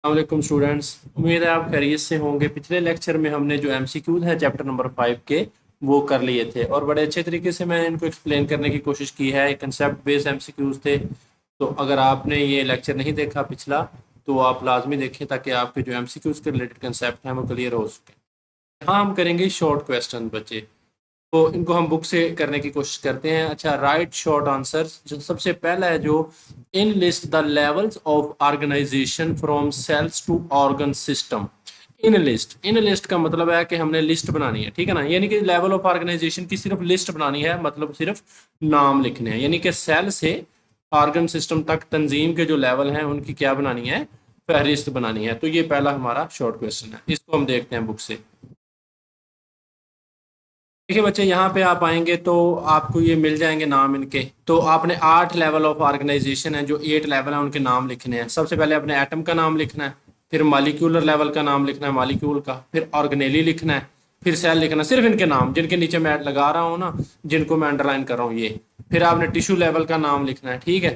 वालेकुम स्टूडेंट्स। उम्मीद है आप खैरियत से होंगे। पिछले लेक्चर में हमने जो एमसीक्यूज है चैप्टर नंबर 5 के वो कर लिए थे और बड़े अच्छे तरीके से मैंने इनको एक्सप्लेन करने की कोशिश की है। कंसेप्ट बेस्ड एमसीक्यूज थे। तो अगर आपने ये लेक्चर नहीं देखा पिछला तो आप लाजमी देखें ताकि आपके जो एमसीक्यूज के रिलेटेड कंसेप्ट हैं वो क्लियर हो सके। हाँ, हम करेंगे शॉर्ट क्वेश्चन बच्चे। तो इनको हम बुक से करने की कोशिश करते हैं। अच्छा, राइट शॉर्ट आंसर्स। जो सबसे पहला है जो enlist the levels of organisation from cells to organ system. Enlist का मतलब है कि हमने लिस्ट बनानी है, ठीक है ना। यानी कि लेवल ऑफ ऑर्गेनाइजेशन की सिर्फ लिस्ट बनानी है, मतलब सिर्फ नाम लिखने हैं। यानी कि सेल से ऑर्गन सिस्टम तक तंजीम के जो लेवल हैं उनकी क्या बनानी है, फहरिस्त बनानी है। तो ये पहला हमारा शॉर्ट क्वेश्चन है, इसको हम देखते हैं बुक से। देखिए बच्चे, यहाँ पे आप आएंगे तो आपको ये मिल जाएंगे नाम इनके। तो आपने 8 लेवल ऑफ ऑर्गेनाइजेशन है, जो 8 लेवल है उनके नाम लिखने हैं। सबसे पहले अपने एटम का नाम लिखना है, फिर मालिक्यूलर लेवल का नाम लिखना है मालिक्यूल का, फिर ऑर्गेनेली लिखना है, फिर सेल लिखना है। सिर्फ इनके नाम जिनके नीचे मैं लगा रहा हूँ ना, जिनको मैं अंडरलाइन कर रहा हूँ ये। फिर आपने टिश्यू लेवल का नाम लिखना है, ठीक है।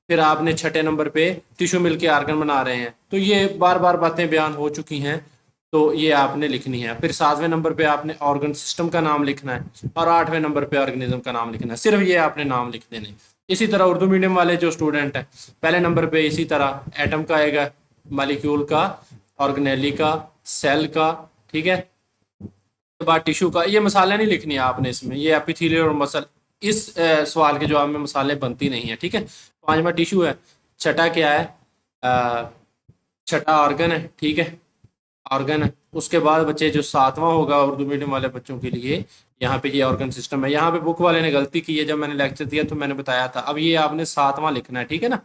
फिर आपने छठे नंबर पे टिश्यू मिलके ऑर्गन बना रहे हैं, तो ये बार बार बातें बयान हो चुकी हैं, तो ये आपने लिखनी है। फिर 7वें नंबर पे आपने ऑर्गन सिस्टम का नाम लिखना है और 8वें नंबर पे ऑर्गेनिज्म का नाम लिखना है। सिर्फ ये आपने नाम लिख देने। इसी तरह उर्दू मीडियम वाले जो स्टूडेंट हैं, पहले नंबर पे इसी तरह एटम का आएगा, मालिक्यूल का, ऑर्गेनेली का, सेल का, ठीक है। उसके बाद टिश्यू का। ये मसाले नहीं लिखनी है आपने इसमें, ये एपिथेलियल और मसल, इस सवाल के जवाब में मसाले बनती नहीं है, ठीक है। 5वां टिश्यू है। छठा क्या है, अ, छठा ऑर्गन है, ठीक है, ऑर्गन है। उसके बाद बच्चे जो 7वां होगा उर्दू मीडियम वाले बच्चों के लिए, यहाँ पे ये ऑर्गन सिस्टम है। यहाँ पे बुक वाले ने गलती की है, जब मैंने लेक्चर दिया तो मैंने बताया था। अब ये आपने 7वां लिखना है, ठीक है ना।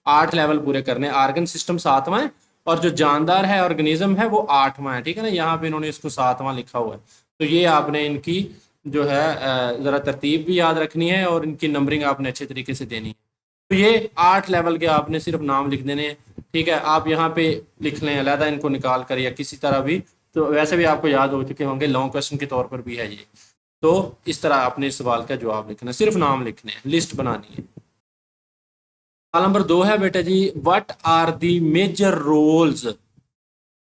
8 लेवल पूरे करने हैं। ऑर्गन सिस्टम 7वां है और जो जानदार है ऑर्गेनिज्म है वो 8वां है, ठीक है ना। यहाँ पे इन्होंने इसको 7वां लिखा हुआ है। तो ये आपने इनकी जो है जरा तरतीब भी याद रखनी है और इनकी नंबरिंग आपने अच्छे तरीके से देनी है। तो ये 8 लेवल के आपने सिर्फ नाम लिख देने हैं, ठीक है। आप यहाँ पे लिख लें अलहदा इनको निकाल कर या किसी तरह भी, तो वैसे भी आपको याद हो चुके होंगे, लॉन्ग क्वेश्चन के तौर पर भी है ये। तो इस तरह आपने इस सवाल का जवाब लिखना है, सिर्फ नाम लिखने हैं, लिस्ट बनानी है। सवाल नंबर 2 है बेटा जी, what are the major roles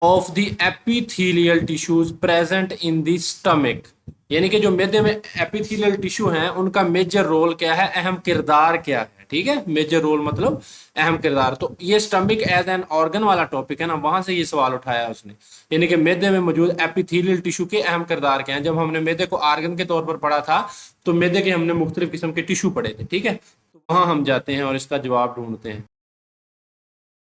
of the epithelial tissues present in the stomach. यानी कि जो मैदे में एपिथेलियल टिश्यू हैं उनका मेजर रोल क्या है, अहम किरदार क्या है, ठीक है। मेजर रोल मतलब अहम किरदार। तो ये स्टमक एज एन ऑर्गन वाला टॉपिक है ना, वहां से ये सवाल उठाया है उसने। यानी कि मैदे में मौजूद एपिथेलियल टिश्यू के अहम किरदार क्या हैं। जब हमने मैदे को ऑर्गन के तौर पर पढ़ा था तो मैदे के हमने मुख्तलिफ किस्म के टिश्यू पढ़े थे, ठीक है। तो वहां हम जाते हैं और इसका जवाब ढूंढते हैं।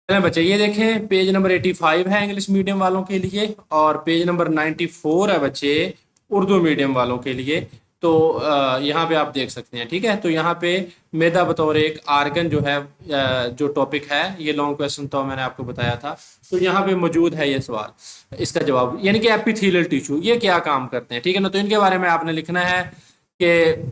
चलें बच्चे, ये देखें पेज नंबर 85 है इंग्लिश मीडियम वालों के लिए और पेज नंबर 94 है बच्चे उर्दू मीडियम वालों के लिए। तो यहाँ पे आप देख सकते हैं, ठीक है। तो यहाँ पे मैदा बतौर एक आर्गन जो है, जो टॉपिक है, ये लॉन्ग क्वेश्चन तो मैंने आपको बताया था। तो यहाँ पे मौजूद है ये सवाल, इसका जवाब यानी कि एपिथेलियल टिश्यू ये क्या काम करते हैं, ठीक है ना। तो इनके बारे में आपने लिखना है कि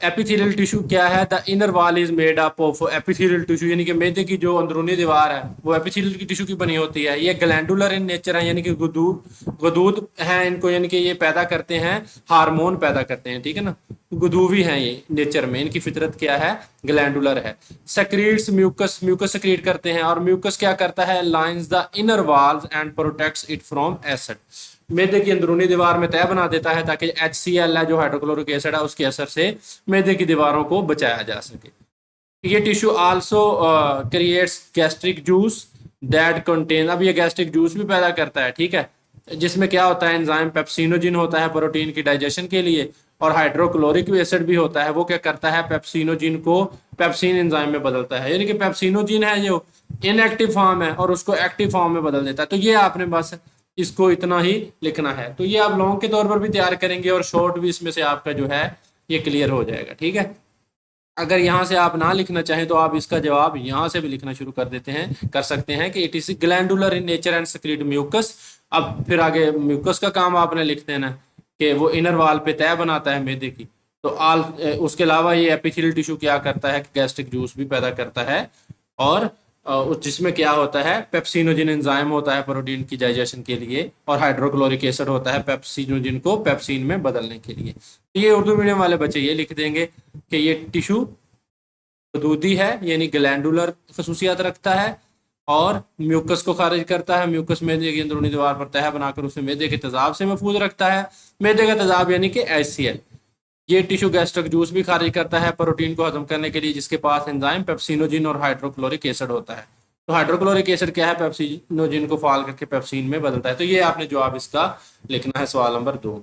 एपिथेलियल टिश्यू क्या है। The inner wall is made up of epithelial tissue, यानी कि मैदे की जो अंदरूनी दीवार है वो एपिथेलियल की टिश्यू की बनी होती है। ये ग्लैंडुलर इन नेचर है, यानी कि गदूद हैं इनको, यानी कि ये पैदा करते हैं, हार्मोन पैदा करते हैं, ठीक है ना। गुदूवी हैं ये नेचर में, इनकी फितरत क्या है, ग्लैंडुलर है। सेक्रीट्स म्यूकस, म्यूकस सेक्रीट करते हैं और म्यूकस क्या करता है, lines the inner walls and protects it from acid. मैदे की अंदरूनी दीवार में तय बना देता है ताकि HCl है जो हाइड्रोक्लोरिक एसिड है उसके असर से मैदे की दीवारों को बचाया जा सके। ये tissue also creates gastric juice that contain, अब ये गैस्ट्रिक जूस भी पैदा करता है, ठीक है, जिसमें क्या होता है, एंजाइम पेप्सिनोजिन होता है प्रोटीन की डाइजेशन के लिए, और हाइड्रोक्लोरिक एसिड भी होता है। वो क्या करता है, पेप्सिनोजिन को पेप्सिन एंजाइम में बदलता है। यानी कि पेप्सिनोजिन है जो इनएक्टिव फॉर्म है और उसको एक्टिव फॉर्म में बदल देता है। तो ये आपने बस इसको इतना ही लिखना है। तो ये आप लॉन्ग के तौर पर भी तैयार करेंगे और शॉर्ट भी इसमें से आपका जो है ये क्लियर हो जाएगा, ठीक है। अगर यहाँ से आप ना लिखना चाहें तो आप इसका जवाब यहाँ से भी लिखना शुरू कर देते हैं, कर सकते हैं कि it is glandular in nature and secrete mucus. अब फिर आगे म्यूकस का काम आपने लिख देना कि वो इनर वॉल पे तय बनाता है मैदे की। तो उसके अलावा ये एपिथेलियल टिश्यू क्या करता है, गैस्ट्रिक जूस भी पैदा करता है, और जिसमें क्या होता है, पेप्सिनोजिन एंजाइम होता है प्रोटीन की डाइजेशन के लिए, और हाइड्रोक्लोरिक एसिड होता है पेप्सिनोजिन को पेप्सिन में बदलने के लिए। ये उर्दू मीडियम वाले बच्चे ये लिख देंगे कि ये टिश्यू हदूदी है, यानी ग्लैंडुलर खसूसियात रखता है, और म्यूकस को खारिज करता है। म्यूकस मैदे की अंदरूनी दीवार पर तह बनाकर उसे मैदे के तेजाब से महफूज रखता है। मैदे का तेजाब यानी कि HCl। ये टिश्यू गैस्ट्रिक जूस भी खारिज करता है प्रोटीन को हजम करने के लिए, जिसके पास एंजाइम पेप्सिनोजिन और हाइड्रोक्लोरिक एसिड होता है। तो हाइड्रोक्लोरिक एसिड क्या है, पेप्सिनोजिन को फाल करके पेप्सिन में बदलता है। तो ये आपने जवाब इसका लिखना है सवाल नंबर 2।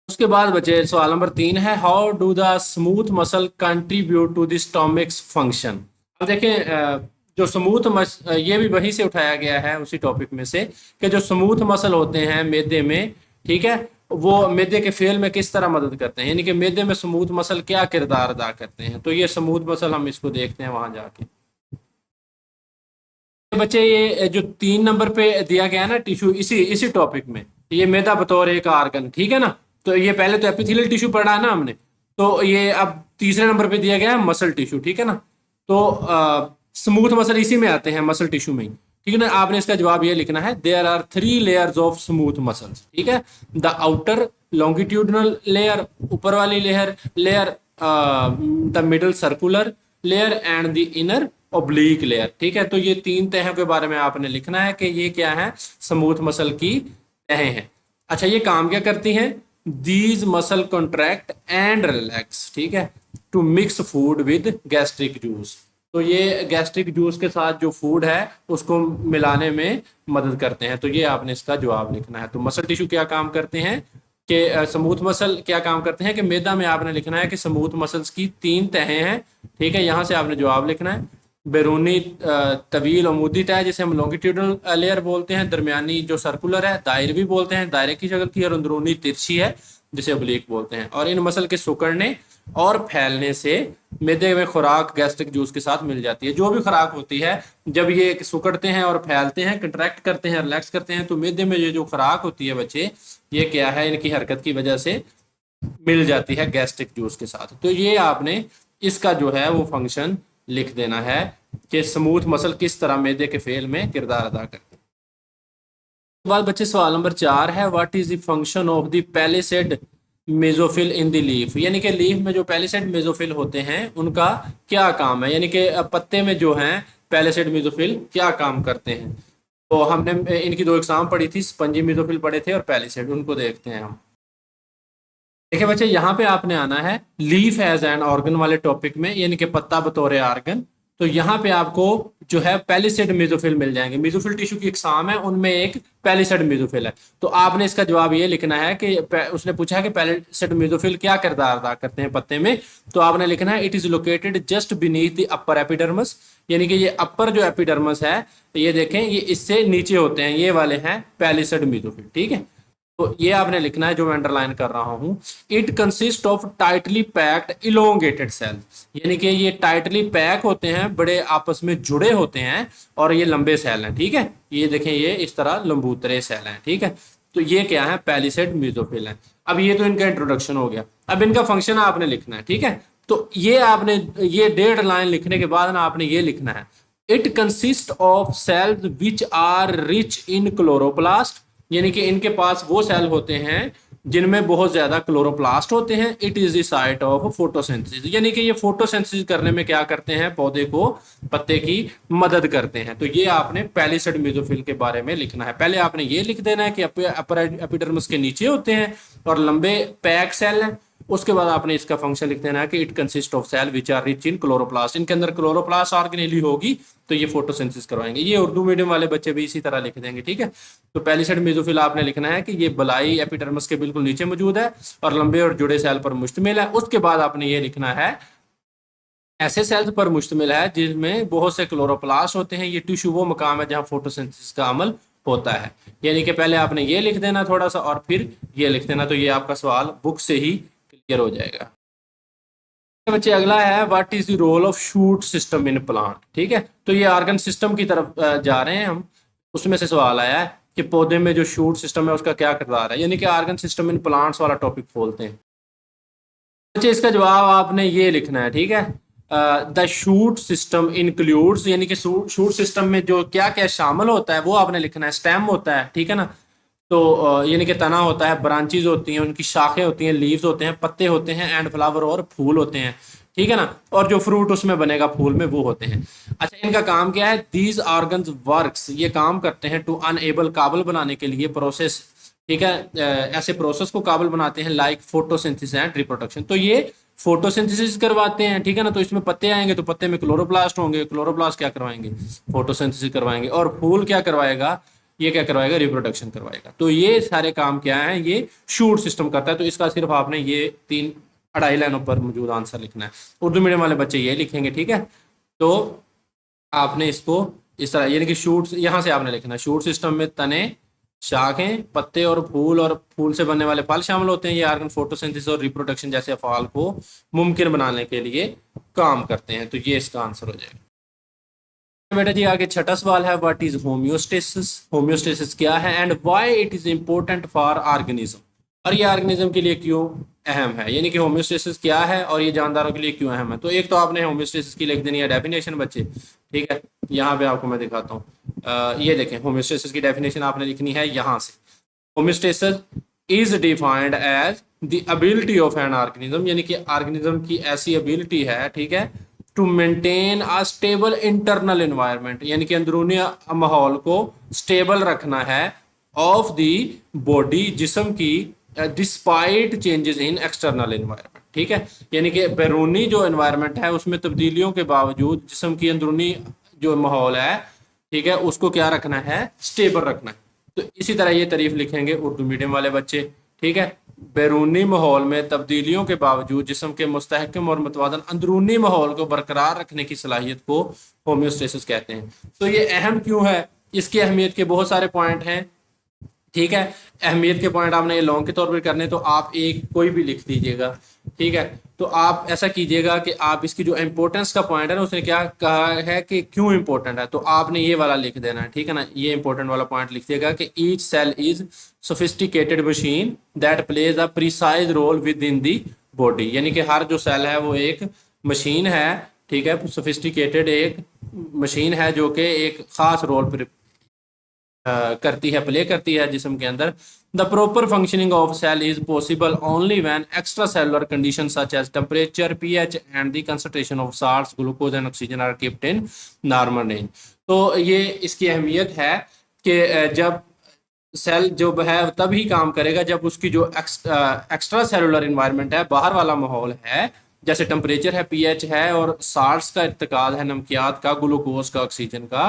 उसके बाद बचे सवाल नंबर 3 है, how do the smooth muscle contribute to the stomach's function. अब देखें जो ये भी वहीं से उठाया गया है उसी टॉपिक में से, कि जो स्मूथ मसल होते हैं मैदे में, ठीक है, वो मैदे के फेल में किस तरह मदद करते हैं, यानी कि मैदे में स्मूथ मसल क्या किरदार अदा करते हैं। तो ये स्मूथ मसल हम इसको देखते हैं वहां जाके। बच्चे ये जो 3 नंबर पे दिया गया है ना टिश्यू, इसी इसी टॉपिक में, ये मैदा बतौर एक आर्गन, ठीक है ना। तो ये पहले तो एपिथेलियल टिश्यू पढ़ा है ना हमने, तो ये अब तीसरे नंबर पे दिया गया है मसल टिश्यू, ठीक है ना। तो स्मूथ मसल इसी में आते हैं, मसल टिश्यू में ही, ठीक है ना। आपने इसका जवाब ये लिखना है, there are 3 layers of smooth muscles, ठीक है। द आउटर लॉन्गिट्यूडनल लेयर, ऊपर वाली layer the middle circular layer and the inner oblique layer, ठीक है। तो ये 3 तहों के बारे में आपने लिखना है कि ये क्या है, स्मूथ मसल की तहें हैं। अच्छा, ये काम क्या करती हैं, these muscle contract and relax, ठीक है, to mix food with gastric juice. तो ये गैस्ट्रिक जूस के साथ जो फूड है उसको मिलाने में मदद करते हैं। तो ये आपने इसका जवाब लिखना है। तो मसल टिश्यू क्या काम करते हैं, कि स्मूथ मसल क्या काम करते हैं, कि मैदा में आपने लिखना है कि स्मूथ मसल्स की 3 तहें हैं, ठीक है। यहां से आपने जवाब लिखना है, बैरूनी तवील अमूदी तह जिसे हम लॉन्गिट्यूडनल लेयर बोलते हैं, दरमियानी जो सर्कुलर है दायरे भी बोलते हैं, दायरे की शक्ल की, और अंदरूनी तिरछी है जिसे ओब्लिक बोलते हैं। और इन मसल के सिकुड़ने और फैलने से मैदे में खुराक गैस्ट्रिक जूस के साथ मिल जाती है। जो भी खुराक होती है, जब ये सिकुड़ते हैं और फैलते हैं, कंट्रैक्ट करते हैं, रिलैक्स करते हैं, तो मैदे में ये जो खुराक होती है बच्चे, ये क्या है, इनकी हरकत की वजह से मिल जाती है गैस्ट्रिक जूस के साथ। तो ये आपने इसका जो है वो फंक्शन लिख देना है कि स्मूथ मसल किस तरह मैदे के फेल में किरदार अदा करते हैं। बाद बच्चे सवाल नंबर 4 है, what is the function of the palisade mesophyll in the leaf, यानी कि लीफ में जो पैलिसेड मेजोफिल होते हैं उनका क्या काम है, यानी कि पत्ते में जो हैं पैलिसेड मेजोफिल क्या काम करते हैं। तो हमने इनकी 2 एग्जाम पढ़ी थी, स्पंजी मेजोफिल पढ़े थे और पैलिसेड, उनको देखते हैं हम। देखिए बच्चे, यहाँ पे आपने आना है लीफ एज एन ऑर्गन वाले टॉपिक में, यानी कि पत्ता बतौर आर्गन। तो यहाँ पे आपको जो है पैलिसेड मेसोफिल मिल जाएंगे। मेसोफिल टिश्यू की इकसाम है, उनमें एक पैलिसेड मेसोफिल है। तो आपने इसका जवाब ये लिखना है कि उसने पूछा है कि पैलिसेड मेसोफिल क्या किरदार अदा करते हैं पत्ते में। तो आपने लिखना है, it is located just beneath the upper epidermis, यानी कि ये अपर जो एपिडर्मस है, ये देखें, ये इससे नीचे होते हैं, ये वाले हैं पैलिसेड मेसोफिल, ठीक है। तो ये आपने लिखना है जो मैं अंडरलाइन कर रहा हूं, it consist of tightly packed elongated cell, यानी कि ये टाइटली पैक होते हैं, बड़े आपस में जुड़े होते हैं, और ये लंबे सेल हैं, ठीक है। ये देखें, ये इस तरह लंबूतरे सेल हैं, ठीक है। तो ये क्या है, पैलिसेड मेसोफिल है। अब ये तो इनका इंट्रोडक्शन हो गया, अब इनका फंक्शन आपने लिखना है, ठीक है। तो ये आपने ये 1.5 लाइन लिखने के बाद ना आपने ये लिखना है, it consist of cells which are rich in chloroplast, यानी कि इनके पास वो सेल होते हैं जिनमें बहुत ज्यादा क्लोरोप्लास्ट होते हैं। It is the site of photosynthesis, यानी कि ये फोटोसिंथेसिस करने में क्या करते हैं, पौधे को, पत्ते की मदद करते हैं। तो ये आपने पैलिसेड मेसोफिल के बारे में लिखना है। पहले आपने ये लिख देना है कि अपर एपिडर्मिस के नीचे होते हैं और लंबे पैक सेल हैं। उसके बाद आपने इसका फंक्शन लिख देना है कि it consist of cell which are rich in chloroplast, इनके अंदर क्लोरोप्लास्ट ऑर्गेनेली होगी, तो ये फोटोसिंथेसिस करवाएंगे। ये उर्दू मीडियम वाले बच्चे भी इसी तरह लिख देंगे, ठीक है। तो पैलिसेड मेसोफिल आपने लिखना है कि ये बलाई एपिडर्मिस के बिल्कुल नीचे मौजूद है और लंबे और जुड़े सेल पर मुश्तमिल है। उसके बाद आपने ये लिखना है, ऐसे सेल्स पर मुश्तमिल है जिनमें बहुत से क्लोरोप्लास्ट होते हैं। ये टिश्यू वो मकाम है जहां फोटोसिंथेसिस का अमल होता है। यानी कि पहले आपने ये लिख देना थोड़ा सा और फिर ये लिख देना, तो ये आपका सवाल बुक से ही क्लियर हो जाएगा। बच्चे अगला है, what is the role of shoot system in plant, ठीक है। तो ये ऑर्गन सिस्टम की तरफ जा रहे हैं हम। उसमें से सवाल आया है कि पौधे में जो शूट सिस्टम है उसका क्या किरदार है, यानी कि ऑर्गन सिस्टम इन प्लांट्स वाला टॉपिक खोलते हैं। बच्चे इसका जवाब आपने ये लिखना है, ठीक है। द शूट सिस्टम इंक्लूड्स, यानी कि शूट सिस्टम में जो क्या क्या शामिल होता है वो आपने लिखना है। स्टेम होता है, ठीक है ना, तो यानी कि तना होता है, ब्रांचेज होती हैं, उनकी शाखें होती हैं, लीव्स होते हैं, पत्ते होते हैं, एंड फ्लावर और फूल होते हैं, ठीक है ना, और जो फ्रूट उसमें बनेगा फूल में वो होते हैं। अच्छा, इनका काम क्या है, दीज ऑर्गन्स वर्क्स, ये काम करते हैं टू अनएबल, काबल बनाने के लिए प्रोसेस, ठीक है, ऐसे प्रोसेस को काबल बनाते हैं लाइक फोटोसिंथेसिस एंड रिप्रोडक्शन। तो ये फोटोसिंथेसिस करवाते हैं, ठीक है ना, तो इसमें पत्ते आएंगे तो पत्ते में क्लोरोप्लास्ट होंगे, क्लोरोप्लास्ट क्या करवाएंगे, फोटोसिंथेसिस करवाएंगे, और फूल क्या करवाएगा, ये क्या करवाएगा, रिप्रोडक्शन करवाएगा। तो ये सारे काम क्या है, ये शूट सिस्टम करता है। तो इसका सिर्फ आपने ये 3 2.5 लाइनों पर मौजूद आंसर लिखना है। उर्दू मीडियम वाले बच्चे ये लिखेंगे, ठीक है। तो आपने इसको इस तरह, यानी कि शूट, यहां से आपने लिखना है शूट सिस्टम में तने, शाखें, पत्ते और फूल से बनने वाले फल शामिल होते हैं। ये ऑर्गन फोटोसिंथेसिस और रिप्रोडक्शन जैसे अफआल को मुमकिन बनाने के लिए काम करते हैं। तो ये इसका आंसर हो जाएगा। बेटा जी आगे छठा सवाल है, व्हाट इज होम्योस्टेसिस, होम्योस्टेसिस क्या है and why it is important for organism, और ये ऑर्गेनिज्म के लिए क्यों अहम है, यानी कि होम्योस्टेसिस क्या है और ये जानदारों के लिए क्यों अहम है। तो एक तो आपने होम्योस्टेसिस की लिख देनी है डेफिनेशन बच्चे, ठीक है, यहाँ पे आपको मैं दिखाता हूँ। ये देखें, होम्योस्टेसिस की डेफिनेशन आपने लिखनी है यहाँ से। Homeostasis is defined as the ability of an organism, यानी कि ऑर्गेनिज्म की ऐसी एबिलिटी है, ठीक है, to maintain a stable internal environment, यानी कि अंदरूनी माहौल को स्टेबल रखना है, ऑफ द बॉडी, जिस्म की, despite changes in external environment, ठीक है, यानी कि बैरूनी जो एनवायरनमेंट है उसमें तब्दीलियों के बावजूद जिस्म की अंदरूनी जो माहौल है, ठीक है, उसको क्या रखना है, स्टेबल रखना है। तो इसी तरह ये तारीफ लिखेंगे उर्दू मीडियम वाले बच्चे, ठीक है, बैरूनी माहौल में तब्दीलियों के बावजूद जिस्म के मुस्तहकम और मुतवाज़न अंदरूनी माहौल को बरकरार रखने की सलाहियत को होम्योस्टेसिस कहते हैं। तो ये अहम क्यों है, इसकी अहमियत के बहुत सारे पॉइंट हैं, ठीक है। अहमियत के पॉइंट आपने ये लॉन्ग के तौर पर करने, तो आप एक कोई भी लिख दीजिएगा, ठीक है। तो आप ऐसा कीजिएगा कि आप इसकी जो इंपॉर्टेंस का पॉइंट है ना, उसने क्या कहा है कि क्यों इंपॉर्टेंट है, तो आपने ये वाला लिख देना है, ठीक है ना, ये इंपॉर्टेंट वाला पॉइंट लिख दिएगा कि each cell is sophisticated machine that plays a precise role within the body, यानी कि हर जो सेल है वो एक मशीन है, ठीक है, सोफिस्टिकेटेड एक मशीन है जो कि एक खास रोल करती है, प्ले करती है जिस्म के अंदर। The proper functioning of cell is possible only when extracellular condition such as temperature, pH and the concentration of salts, glucose and oxygen are keeped in normal range. तो ये इसकी अहमियत है कि जब सेल जो है तभी काम करेगा जब उसकी जो एक्स्ट्रा सेलुलर इन्वायरमेंट है, बाहर वाला माहौल है, जैसे टेम्परेचर है, पीएच है, और साल्ट्स का इर्तिकाज है, नमकियात का, ग्लूकोज का, ऑक्सीजन का,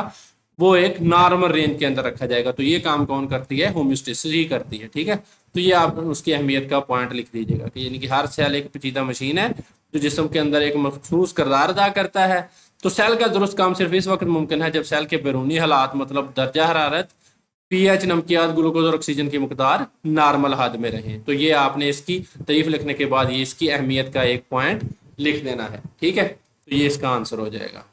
वो एक नॉर्मल रेंज के अंदर रखा जाएगा। तो ये काम कौन करती है, होम्योस्टेसिस ही करती है, ठीक है। तो ये आप उसकी अहमियत का पॉइंट लिख दीजिएगा कि यानी कि हर सेल एक पेचीदा मशीन है जो जिस्म के अंदर एक मखसूस किरदार अदा करता है। तो सेल का दुरुस्त काम सिर्फ इस वक्त मुमकिन है जब सेल के बैरूनी हालात, मतलब दर्जा हरारत, पीएच, नमकियात, ग्लूकोज और ऑक्सीजन की मकदार नॉर्मल हद में रहे। तो ये आपने इसकी तारीफ लिखने के बाद ये इसकी अहमियत का एक पॉइंट लिख देना है, ठीक है। तो ये इसका आंसर हो जाएगा।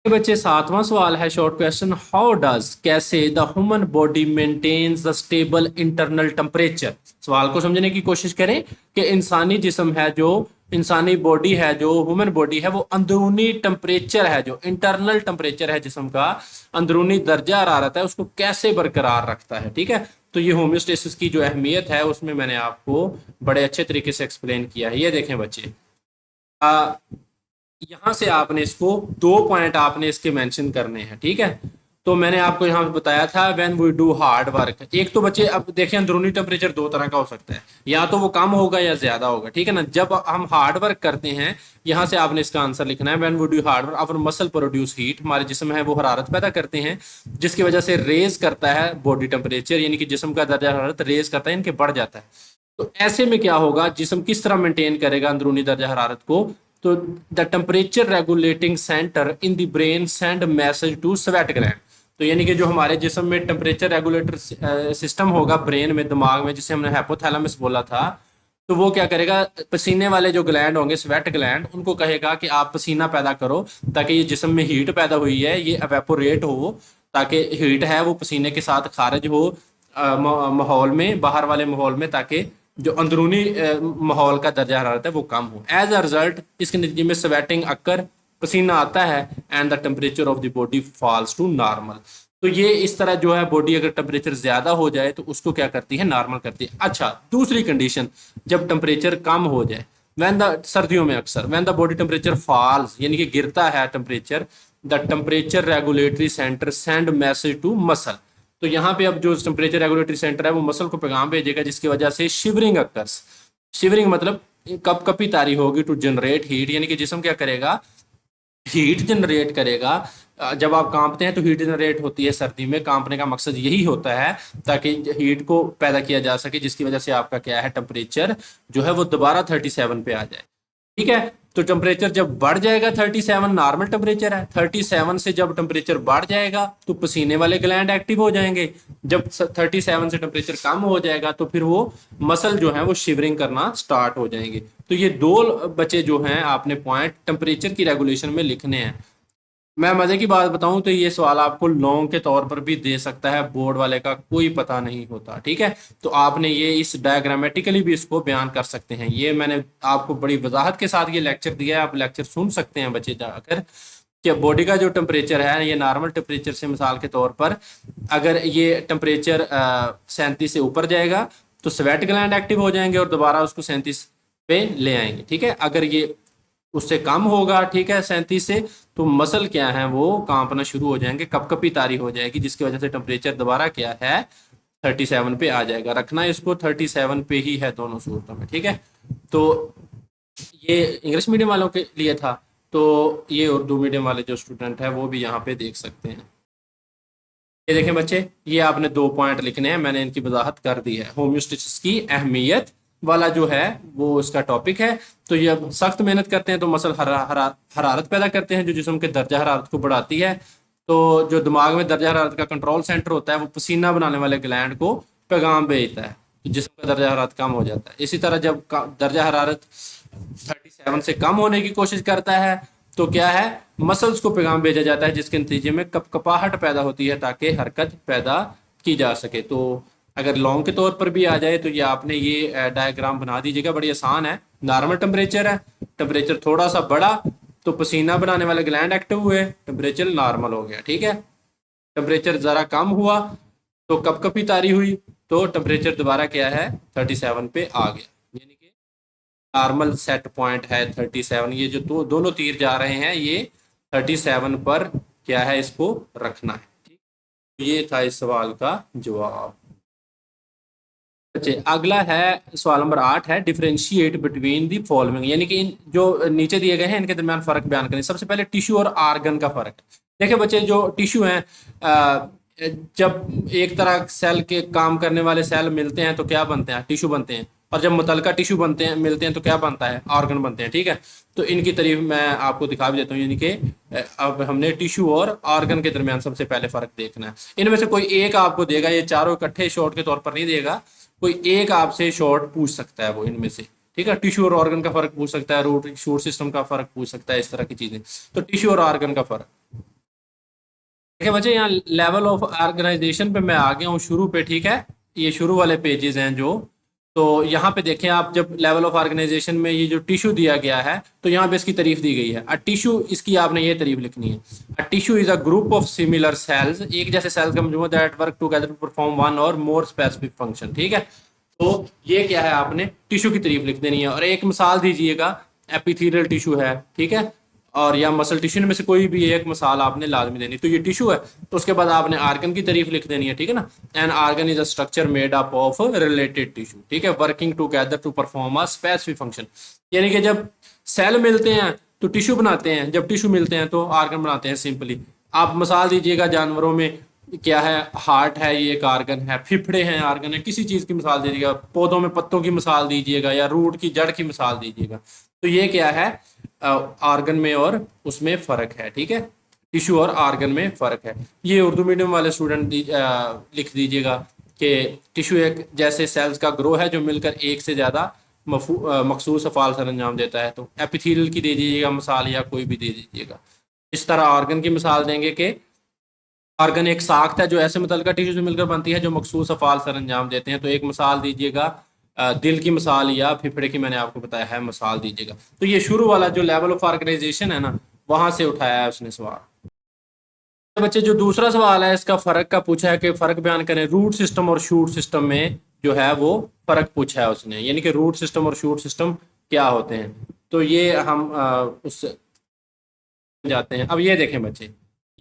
बच्चे सातवां सवाल है, शॉर्ट क्वेश्चन, हाउ डज, कैसे, the human body maintains the stable internal temperature. सवाल को समझने की कोशिश करें कि इंसानी जिस्म है, जो इंसानी बॉडी है, जो ह्यूमन बॉडी है, वो अंदरूनी टेम्परेचर है, जो इंटरनल टेम्परेचर है जिस्म का, अंदरूनी दर्जा हरारत है, उसको कैसे बरकरार रखता है, ठीक है। तो ये होम्योस्टेसिस की जो अहमियत है उसमें मैंने आपको बड़े अच्छे तरीके से एक्सप्लेन किया है। ये देखें बच्चे, यहां से आपने इसको 2 पॉइंट आपने इसके मेंशन करने हैं, ठीक है। तो मैंने आपको यहाँ पे बताया था when we do hard work, एक तो बच्चे अब देखें अंदरूनी टेम्परेचर 2 तरह का हो सकता है, या तो वो कम होगा या ज्यादा होगा, ठीक है ना। जब हम हार्ड वर्क करते हैं, यहाँ से आपने इसका आंसर लिखना है, when we do hard work our muscle produce heat, हमारे जिस्म है वो हरारत पैदा करते हैं, जिसकी वजह से रेज करता है बॉडी टेम्परेचर, यानी कि जिस्म का दर्जा हरारत रेज करता है, इनके बढ़ जाता है। तो ऐसे में क्या होगा, जिस्म किस तरह मेंटेन करेगा अंदरूनी दर्जा हरारत को, तो the temperature regulating centre in the brain send message to sweat gland. तो यानी कि जो हमारे जिस्म में टेम्परेचर रेगुलेटर सिस्टम होगा ब्रेन में, दिमाग में, जिसे हमने हाइपोथैलेमस बोला था, तो वो क्या करेगा, पसीने वाले जो ग्लैंड होंगे, स्वेट ग्लैंड, उनको कहेगा कि आप पसीना पैदा करो, ताकि ये जिस्म में हीट पैदा हुई है ये एवेपोरेट हो, ताकि हीट है वो पसीने के साथ खारिज हो माहौल में, बाहर वाले माहौल में, ताकि जो अंदरूनी माहौल का दर्जा हरारत है वो कम हो। एज अ रिजल्ट इसके नतीजे में स्वेटिंग अक्कर, पसीना आता है, and the temperature of the body falls to normal. तो ये इस तरह जो है बॉडी अगर टेम्परेचर ज्यादा हो जाए तो उसको क्या करती है, नॉर्मल करती है। अच्छा, दूसरी कंडीशन, जब टेम्परेचर कम हो जाए, व्हेन द सर्दियों में अक्सर when the body temperature falls यानी कि गिरता है temperature, the temperature regulatory centre send message to muscle. तो यहाँ पे अब जो टेम्परेचर रेगुलेटरी सेंटर है वो मसल को पैगाम भेजेगा, जिसकी वजह से शिवरिंग अकर्स। शिवरिंग मतलब कपकपी तारी होगी, टू जनरेट हीट यानी कि जिस्म क्या करेगा, हीट जनरेट करेगा। जब आप कांपते हैं तो हीट जनरेट होती है सर्दी में, कांपने का मकसद यही होता है ताकि हीट को पैदा किया जा सके, जिसकी वजह से आपका क्या है, टेम्परेचर जो है वो दोबारा 37 पे आ जाए। ठीक है, तो टेम्परेचर जब बढ़ जाएगा, 37 नॉर्मल टेम्परेचर है, 37 से जब टेम्परेचर बढ़ जाएगा तो पसीने वाले ग्लैंड एक्टिव हो जाएंगे। जब 37 से टेम्परेचर कम हो जाएगा तो फिर वो मसल जो है वो शिवरिंग करना स्टार्ट हो जाएंगे। तो ये दो बचे जो हैं आपने पॉइंट टेम्परेचर की रेगुलेशन में लिखने हैं। मैं मजे की बात बताऊं तो ये सवाल आपको लॉन्ग के तौर पर भी दे सकता है, बोर्ड वाले का कोई पता नहीं होता। ठीक है, तो आपने ये इस डायग्रामेटिकली भी इसको बयान कर सकते हैं। ये मैंने आपको बड़ी वजाहत के साथ ये लेक्चर दिया है, आप लेक्चर सुन सकते हैं बच्चे जाकर, कि बॉडी का जो टेम्परेचर है ये नॉर्मल टेम्परेचर से मिसाल के तौर पर अगर ये टेम्परेचर 37 से ऊपर जाएगा तो स्वेट ग्लैंड एक्टिव हो जाएंगे और दोबारा उसको 37 पे ले आएंगे। ठीक है, अगर ये उससे कम होगा, ठीक है, 37 से, तो मसल क्या है वो कांपना शुरू हो जाएंगे, कपकपी तारी हो जाएगी, जिसकी वजह से टेम्परेचर दोबारा क्या है, 37 पे आ जाएगा। रखना इसको 37 पे ही है दोनों सूरतों में। ठीक है, तो ये इंग्लिश मीडियम वालों के लिए था, तो ये उर्दू मीडियम वाले जो स्टूडेंट है वो भी यहाँ पे देख सकते हैं। ये देखें बच्चे, ये आपने 2 पॉइंट लिखने हैं, मैंने इनकी वजाहत कर दी है। होम्योस्टेसिस की अहमियत वाला जो है वो इसका टॉपिक है। तो ये सख्त मेहनत करते हैं तो मसल हरारत पैदा करते हैं जो जिस्म के दर्जा हरारत को बढ़ाती है। तो जो दिमाग में दर्जा हरारत का कंट्रोल सेंटर होता है वो पसीना बनाने वाले ग्लैंड को पैगाम भेजता है, तो जिस्म का दर्जा हरारत कम हो जाता है। इसी तरह जब दर्जा हरारत 37 से कम होने की कोशिश करता है तो क्या है, मसल्स को पैगाम भेजा जाता है, जिसके नतीजे में कपकपाहट पैदा होती है ताकि हरकत पैदा की जा सके। तो अगर लॉन्ग के तौर पर भी आ जाए तो ये आपने ये डायग्राम बना दीजिएगा, बड़ी आसान है। नॉर्मल टेम्परेचर है, टेम्परेचर थोड़ा सा बढ़ा तो पसीना बनाने वाले ग्लैंड एक्टिव हुए, टेम्परेचर नॉर्मल हो गया। ठीक है, टेम्परेचर ज़रा कम हुआ तो कपकपी तारी हुई, तो टेम्परेचर दोबारा क्या है, 37 पे आ गया, यानी कि नॉर्मल सेट पॉइंट है 37। ये जो दोनों तीर जा रहे हैं ये 37 पर क्या है, इसको रखना है। ठीक, ये था इस सवाल का जवाब। अच्छा, अगला है सवाल नंबर 8 है, डिफरेंशिएट बिटवीन दी फॉलोइंग, यानी कि इन जो नीचे दिए गए हैं इनके दरमियान फर्क बयान करें। सबसे पहले टिश्यू और आर्गन का फर्क। देखिए बच्चे, जो टिश्यू हैं, जब एक तरह सेल के काम करने वाले सेल मिलते हैं तो क्या बनते हैं, टिश्यू बनते हैं। और जब मुतलका टिश्यू बनते हैं मिलते हैं तो क्या बनता है, ऑर्गन बनते हैं। ठीक है, तो इनकी तारीफ मैं आपको दिखा भी देता हूँ, यानी कि अब हमने टिश्यू और ऑर्गन के दरमियान सबसे पहले फर्क देखना है। इनमें से कोई एक आपको देगा, ये चारों इकट्ठे शॉर्ट के तौर पर नहीं देगा, कोई एक आपसे शॉर्ट पूछ सकता है वो इनमें से। ठीक है, टिश्यू और ऑर्गन का फर्क पूछ सकता है, रूट शूट सिस्टम का फर्क पूछ सकता है, इस तरह की चीजें। तो टिश्यू और ऑर्गन का फर्क देखिए बच्चे, यहाँ लेवल ऑफ ऑर्गेनाइजेशन पे मैं आ गया हूँ शुरू पे। ठीक है, ये शुरू वाले पेजेस हैं जो, तो यहाँ पे देखें आप, जब लेवल ऑफ ऑर्गेनाइजेशन में ये जो टिश्यू दिया गया है तो यहाँ पे इसकी तारीफ दी गई है। अ टिश्यू, इसकी आपने ये तारीफ लिखनी है, a tissue is a group of similar cells, एक जैसे सेल्स का मजमूआ that work together to perform one or more specific function. ठीक है, तो ये क्या है, आपने टिश्यू की तारीफ लिख देनी है और एक मिसाल दीजिएगा, एपिथेलियल टिश्यू है, ठीक है, और या मसल टिश्यू में से कोई भी एक मिसाल आपने लाजमी देनी। तो ये टिश्यू है, तो उसके बाद आपने आर्गन की तारीफ लिख देनी है। ठीक है ना, an organ is a structure made up of related tissue, ठीक है, working together to perform a specific function. यानी कि जब सेल मिलते हैं तो टिश्यू बनाते हैं, जब टिश्यू मिलते हैं तो आर्गन बनाते हैं। सिंपली आप मिसाल दीजिएगा, जानवरों में क्या है, हार्ट है, ये एक आर्गन है, फेफड़े हैं, आर्गन है, किसी चीज की मिसाल दीजिएगा, पौधों में पत्तों की मिसाल दीजिएगा या रूट की जड़ की मिसाल दीजिएगा। तो ये क्या है, आर्गन में और उसमें फर्क है। ठीक है, टिश्यू और आर्गन में फर्क है। ये उर्दू मीडियम वाले स्टूडेंट लिख दीजिएगा कि टिश्यू एक जैसे सेल्स का ग्रो है जो मिलकर एक से ज्यादा मखसूस अफ़ाल सर अंजाम देता है। तो एपिथेलियल की दे दीजिएगा मिसाल या कोई भी दे दीजिएगा। इस तरह ऑर्गन की मिसाल देंगे कि ऑर्गन एक साख्त है जो ऐसे मुतल्लिका टिश्यू से मिलकर बनती है जो मखसूस अफ़ाल सर अंजाम देते हैं। तो एक मिसाल दीजिएगा, दिल की मिसाल या फेफड़े की मैंने आपको बताया है, मिसाल दीजिएगा। तो ये शुरू वाला जो लेवल ऑफ ऑर्गेनाइजेशन है ना, वहां से उठाया है उसने सवाल। बच्चे, जो दूसरा सवाल है इसका फर्क का पूछा है कि फर्क बयान करें रूट सिस्टम और शूट सिस्टम में, जो है वो फर्क पूछा है उसने, यानी कि रूट सिस्टम और शूट सिस्टम क्या होते हैं। तो ये हम उस जाते हैं। अब ये देखें बच्चे,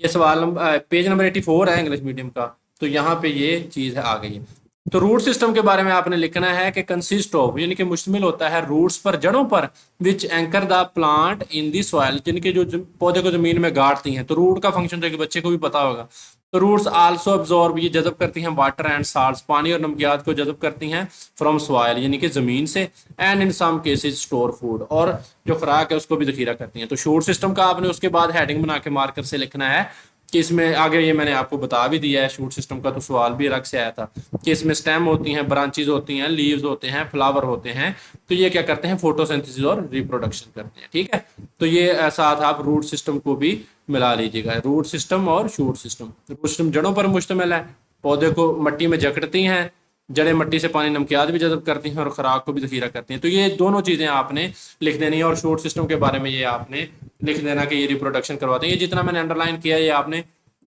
ये सवाल पेज नंबर 84 है इंग्लिश मीडियम का। तो यहाँ पे ये चीज़ है आ गई है। तो रूट सिस्टम के बारे में आपने लिखना है कि कंसिस्ट ऑफ, यानी कि मुश्तमिल होता है रूट्स पर, जड़ों पर, which anchor the plant in the soil, जिनके जो पौधे को जमीन में गाड़ती हैं। तो रूट का फंक्शन तो एक बच्चे को भी पता होगा। तो रूट्स आल्सो अब्जॉर्ब, ये जज़ब करती हैं वाटर एंड साल्ट्स, पानी और नमकियात को जज़ब करती हैं फ्रॉम सॉइल, यानी कि ज़मीन से। And in some cases store food, और जो खुराक है उसको भी जखीरा करती हैं। तो शूट सिस्टम का आपने उसके बाद हेडिंग बना के मार्कर से लिखना है कि इसमें आगे, ये मैंने आपको बता भी दिया है शूट सिस्टम का, तो सवाल भी अलग से आया था कि इसमें स्टेम होती हैं, ब्रांचेज होती हैं, लीव्स होते हैं, फ्लावर होते हैं। तो ये क्या करते हैं, फोटोसिंथेसिस और रिप्रोडक्शन करते हैं। ठीक है, तो ये साथ आप रूट सिस्टम को भी मिला लीजिएगा, रूट सिस्टम और शूट सिस्टम। रूट सिस्टम जड़ों पर मुश्तमिल है, पौधे को मट्टी में जकड़ती हैं, जड़ें मट्टी से पानी नमकियात भी जज़ब करती हैं और खुराक को भी जखीरा करती हैं। तो ये दोनों चीज़ें आपने लिख देनी है। और शूट सिस्टम के बारे में ये आपने लिख देना कि ये रिप्रोडक्शन करवाते हैं। ये जितना मैंने अंडरलाइन किया ये आपने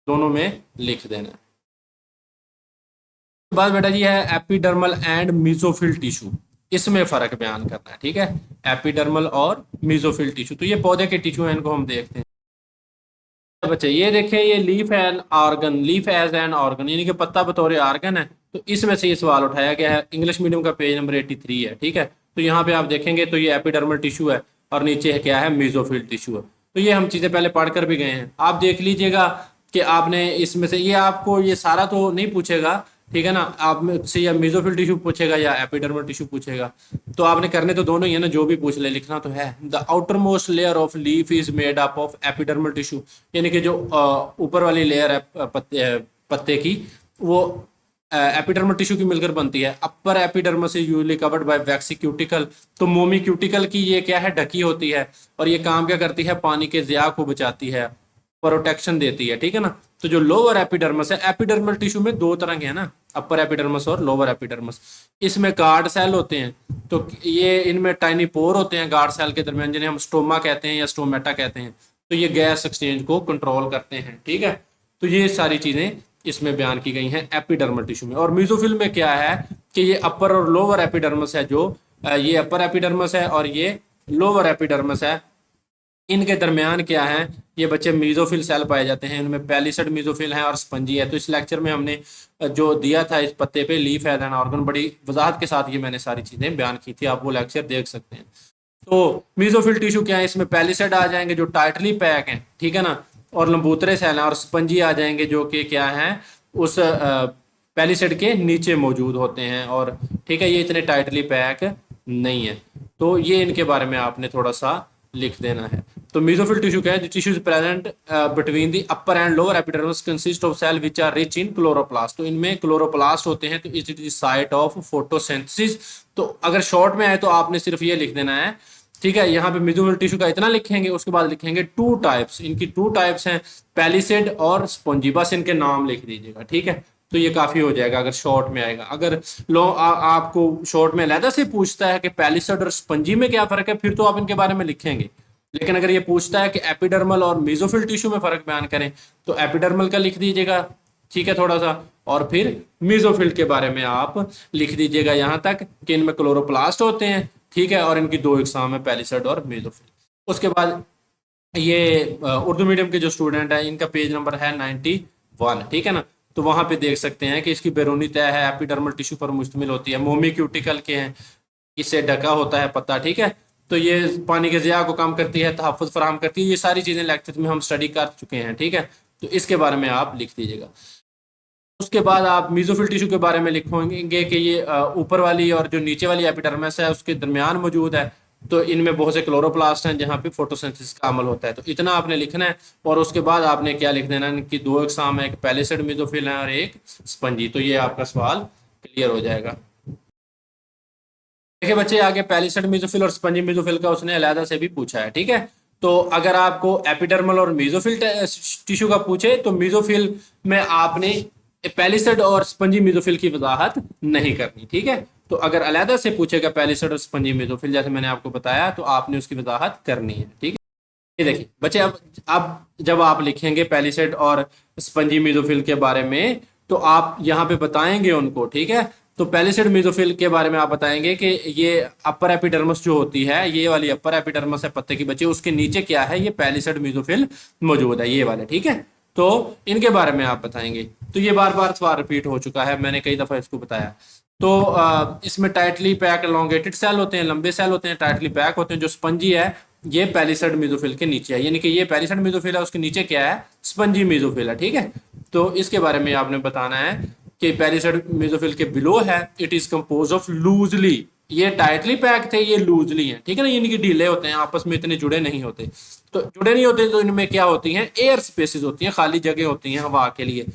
दोनों में लिख देना है। बाद बेटा जी है एपिडर्मल एंड मीजोफिल टिश्यू, इसमें फर्क बयान करना है। ठीक है, एपिडर्मल और मीजोफिल टिश्यू, तो ये पौधे के टिश्यू हैं, इनको हम देखते हैं। बच्चे ये देखें, ये leaf an organ, leaf as an organ, यानी कि पत्ता बतौर ऑर्गन है। तो इसमें से ये सवाल उठाया गया है, इंग्लिश मीडियम का पेज नंबर 83 है। ठीक है, तो यहाँ पे आप देखेंगे तो ये एपिडर्मल टिश्यू है और नीचे है क्या है, मीजोफिल टिश्यू है। तो ये हम चीज़ें पहले पढ़ कर भी गए हैं, आप देख लीजिएगा कि आपने इसमें से, ये आपको ये सारा तो नहीं पूछेगा, ठीक है ना, आप में से या मेसोफिल टिश्यू पूछेगा या एपिडर्मल टिश्यू पूछेगा। तो आपने करने तो दोनों ही है ना, जो भी पूछ ले लिखना तो है। The outer most layer of leaf is made up of epidermal tissue, यानी कि जो ऊपर वाली लेयर है पत्ते की, वो एपिडर्मल टिश्यू की मिलकर बनती है। अपर एपिडर्मल से usually covered by vaccine cuticle, तो मोमी क्यूटिकल की ये क्या है, ढकी होती है। और ये काम क्या करती है, पानी के ज़िया को बचाती है, प्रोटेक्शन देती है। ठीक है ना, तो जो लोअर एपिडर्मस है, एपिडर्मल टिश्यू में दो तरह के हैं ना, अपर एपिडर्मस और लोअर एपिडर्मस। इसमें गार्ड सेल होते हैं, तो ये इनमें टाइनी पोर होते हैं गार्ड सेल के दरमियान, जिन्हें हम स्टोमा कहते हैं या स्टोमेटा कहते हैं। तो ये गैस एक्सचेंज को कंट्रोल करते हैं। ठीक है, तो ये सारी चीजें इसमें बयान की गई हैं एपिडर्मल टिश्यू में। और मीजोफिल में क्या है कि ये अपर और लोअर एपिडर्मस है, जो ये अपर एपिडर्मस है और ये लोअर एपिडर्मस है। इनके दरमियान क्या है, ये बच्चे मीजोफिल सेल पाए जाते हैं। इनमें पैलिसड मीजोफिल है और स्पंजी है। तो इस लेक्चर में हमने जो दिया था इस पत्ते पे, लीफ एज एन ऑर्गन, बड़ी वजाहत के साथ ये मैंने सारी चीजें बयान की थी, आप वो लेक्चर देख सकते हैं। तो मीजोफिल टिश्यू क्या है, इसमें पैलिसड आ जाएंगे जो टाइटली पैक हैं, ठीक है ना, और लंबूतरे सेल हैं, और स्पंजी आ जाएंगे जो कि क्या है, उस पैलिसड के नीचे मौजूद होते हैं। और ठीक है, ये इतने टाइटली पैक नहीं है। तो ये इनके बारे में आपने थोड़ा सा लिख देना है। तो मेसोफिल टिश्यू क्या है, tissue is present between the upper and lower epidermis, consist of cell which are rich in chloroplast. तो इनमें क्लोरोप्लास्ट होते हैं, तो it is site of photosynthesis. तो अगर शॉर्ट में है तो आपने सिर्फ ये लिख देना है। ठीक है, यहाँ पे मेसोफिल टिश्यू का इतना लिखेंगे, उसके बाद लिखेंगे टू टाइप्स, इनकी टू टाइप्स हैं, पैलिसेड और स्पॉन्जी, बस इनके नाम लिख दीजिएगा। ठीक है, तो ये काफी हो जाएगा अगर शॉर्ट में आएगा। अगर आपको शॉर्ट में अलहदा से पूछता है कि पैलिसड और स्पंजी में क्या फर्क है, फिर तो आप इनके बारे में लिखेंगे। लेकिन अगर ये पूछता है कि एपिडर्मल और मेसोफिल टिश्यू में फर्क बयान करें, तो एपिडर्मल का लिख दीजिएगा, ठीक है, थोड़ा सा। और फिर मेसोफिल के बारे में आप लिख दीजिएगा यहाँ तक कि इनमें क्लोरोप्लास्ट होते हैं, ठीक है, और इनकी दो इकसाम है, पैलिसड और मेसोफिल। उसके बाद ये उर्दू मीडियम के जो स्टूडेंट है, इनका पेज नंबर है 91, ठीक है ना। तो वहां पे देख सकते हैं कि इसकी बैरूनी तह है, एपिडर्मल टिश्यू पर मुश्तमिल होती है, मोमी क्यूटिकल के हैं, इससे ढका होता है पत्ता। ठीक है, तो ये पानी के ज़िया को कम करती है, तहफ़्फ़ुज़ फराहम करती है। ये सारी चीज़ें लेक्चर में हम स्टडी कर चुके हैं। ठीक है, तो इसके बारे में आप लिख दीजिएगा। उसके बाद आप मेसोफिल टिश्यू के बारे में लिखोगे कि ये ऊपर वाली और जो नीचे वाली एपिडर्मिस है उसके दरमियान मौजूद है। तो इनमें बहुत से क्लोरोप्लास्ट हैं जहाँ पे फोटोसिंथेसिस का अमल होता है। तो इतना आपने लिखना है। और उसके बाद आपने क्या लिख देना है, इनकी दो इकसाम है, एक पैलिसड मेसोफिल है और एक स्पंजी। तो ये आपका सवाल क्लियर हो जाएगा। देखिए बच्चे, आगे पैलिसड मेसोफिल और स्पंजी मेसोफिल का उसने अलहदा से भी पूछा है। ठीक है, तो अगर आपको एपिडर्मल और मेसोफिल टिश्यू का पूछे तो मेसोफिल में आपने पैलिसड और स्पंजी मेसोफिल की वजाहत नहीं करनी। ठीक है, तो अगर अलहदा से पूछेगा पैलिसड और स्पंजी मेसोफिल, जैसे मैंने आपको बताया, तो आपने उसकी वजाहत करनी है। ठीक है, ये देखिए बच्चे, अब जब आप लिखेंगे पैलिसड और स्पंजी मेसोफिल के बारे में, तो आप यहाँ पे बताएंगे उनको। ठीक है, तो पैलिसेड मेसोफिल के बारे में आप बताएंगे कि ये अपर एपिडर्मिस जो होती है, ये वाली अपर एपिडर्मिस है पत्ते की बच्ची, उसके नीचे क्या है, ये पैलिसेड मेसोफिल मौजूद है, ये वाले, ठीक है। तो इनके बारे में आप बताएंगे। तो ये बार बार सवाल रिपीट हो चुका है, मैंने कई दफा इसको बताया। तो इसमें टाइटली पैक एलोंगेटेड सेल होते हैं, लंबे सेल होते हैं, टाइटली पैक होते हैं। जो स्पंजी है ये पैलिसेड मेसोफिल के नीचे है, यानी कि ये पैलिसेड मेसोफिल है, उसके नीचे क्या है, स्पंजी मेसोफिल है, ठीक है। तो इसके बारे में आपने बताना है कि पैलिसेड मेसोफिल के बिलो है, it is compose of loosely, ये टाइटली पैक थे, ये लूजली हैं, ठीक है ना, यानी कि ढीले होते हैं, आपस में इतने जुड़े नहीं होते। तो जुड़े नहीं होते तो इनमें क्या होती हैं, एयर स्पेसेस होती हैं, खाली जगह होती हैं हवा के लिए।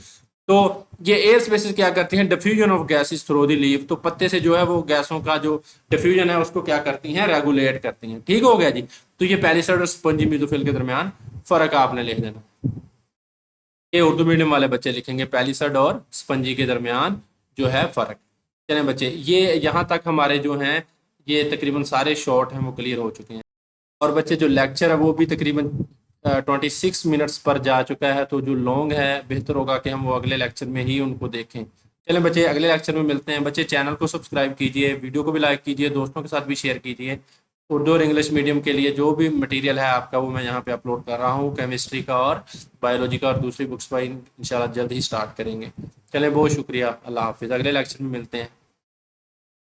तो ये एयर स्पेसेस क्या करती हैं, diffusion of gases through the leaf, तो पत्ते से जो है वो गैसों का जो डिफ्यूजन है उसको क्या करती हैं, रेगुलेट करती हैं, ठीक हो गया जी। तो ये पैलिसेड और स्पंजी मेसोफिल के दरमियान फर्क आपने लिख देना। ये उर्दू मीडियम वाले बच्चे लिखेंगे पैलिसड और स्पंजी के दरमियान जो है फ़र्क। चलें बच्चे, ये यहाँ तक हमारे जो हैं ये तकरीबन सारे शॉर्ट हैं वो क्लियर हो चुके हैं। और बच्चे जो लेक्चर है वो भी तकरीबन 26 मिनट्स पर जा चुका है, तो जो लॉन्ग है बेहतर होगा कि हम वो अगले लेक्चर में ही उनको देखें। चलें बच्चे, अगले लेक्चर में मिलते हैं। बच्चे चैनल को सब्सक्राइब कीजिए, वीडियो को भी लाइक कीजिए, दोस्तों के साथ भी शेयर कीजिए। उर्दू और इंग्लिश मीडियम के लिए जो भी मटेरियल है आपका वो मैं यहाँ पे अपलोड कर रहा हूँ, केमिस्ट्री का और बायोलॉजी का, और दूसरी बुक्स पर इंशाल्लाह जल्द ही स्टार्ट करेंगे। चलें, बहुत शुक्रिया, अल्लाह हाफिज़, अगले लेक्चर में मिलते हैं।